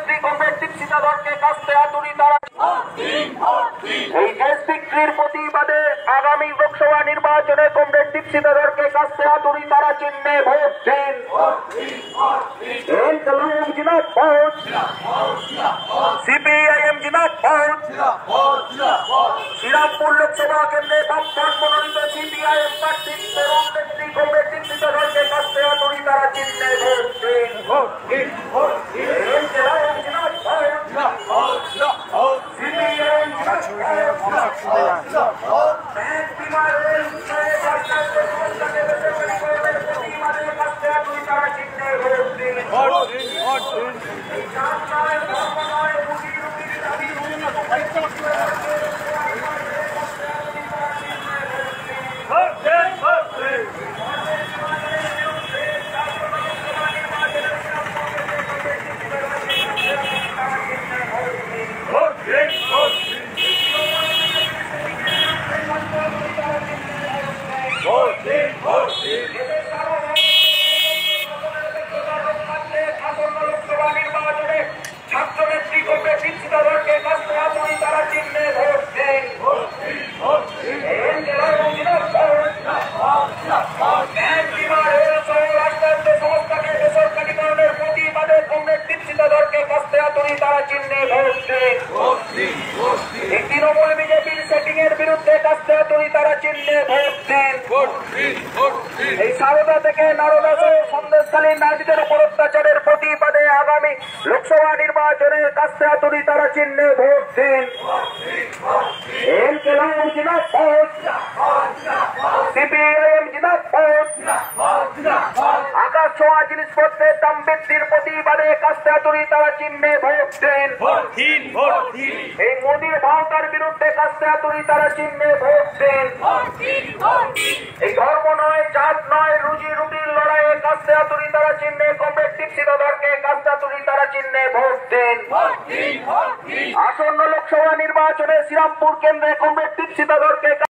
নেত্রী কমরেড দীপশিতা ধরকে কাস্তে হাতুড়ি তারা এই দেশ বিক্রির প্রতিবাদে আগামী লোকসভা নির্বাচনে কমরেড দীপশিতা ধরকে কাস্তে হাতুড়ি তারা চিহ্নে ভোট দিন। ইনকলাব জিন্দাবাদ, সিপিআইএম জিন্দাবাদ। শ্রীরামপুর লোকসভা কেন্দ্রে বামফ্রন্ট মনোনীত সিপিআইএম প্রার্থী তরুণ নেত্রী কমরেড দীপশিতা ধরকে কাস্তে হাতুড়ি তারা চিহ্নে ভোট দিন। ইনকলাব জিন্দাবাদ, সিপিআইএম তৃণমূল বিজেপির সেটিং এর বিরুদ্ধে কাস্তে হাতুড়ি তারা চিহ্নে ভোট দিন। এই সারদা থেকে নারদা সন্দেশকালীন নারীদের উপর অত্যাচারের প্রতিবাদে আগামী লোকসভা নির্বাচনে কাস্তে হাতুড়ি তারা চিহ্নে ভোট দিন। ইনকলাব জিন্দাবাদ, সিপিআইএম জিন্দাবাদ। আকাশ ছোঁয়া জিনিসপত্রের দাম বৃদ্ধির প্রতিবাদে কাস্তে হাতুড়ি তারা চিহ্নে ভোট দিন। এই মোদীর ভাওতার বিরুদ্ধে কাস্তে হাতুড়ি তারা চিহ্নে ভোট দিন। এই ধর্ম নয়, জাত নয়, রুজি রুটির লড়াইয়ে কাস্তে হাতুড়ি তারা চিহ্নে কমরেড দীপশিতা ধরকে কাস্তে হাতুড়ি তারা চিহ্নে ভোট দিন। আসন্ন লোকসভা নির্বাচনে শ্রীরামপুর কেন্দ্রে কমরেড দীপশিতা ধরকে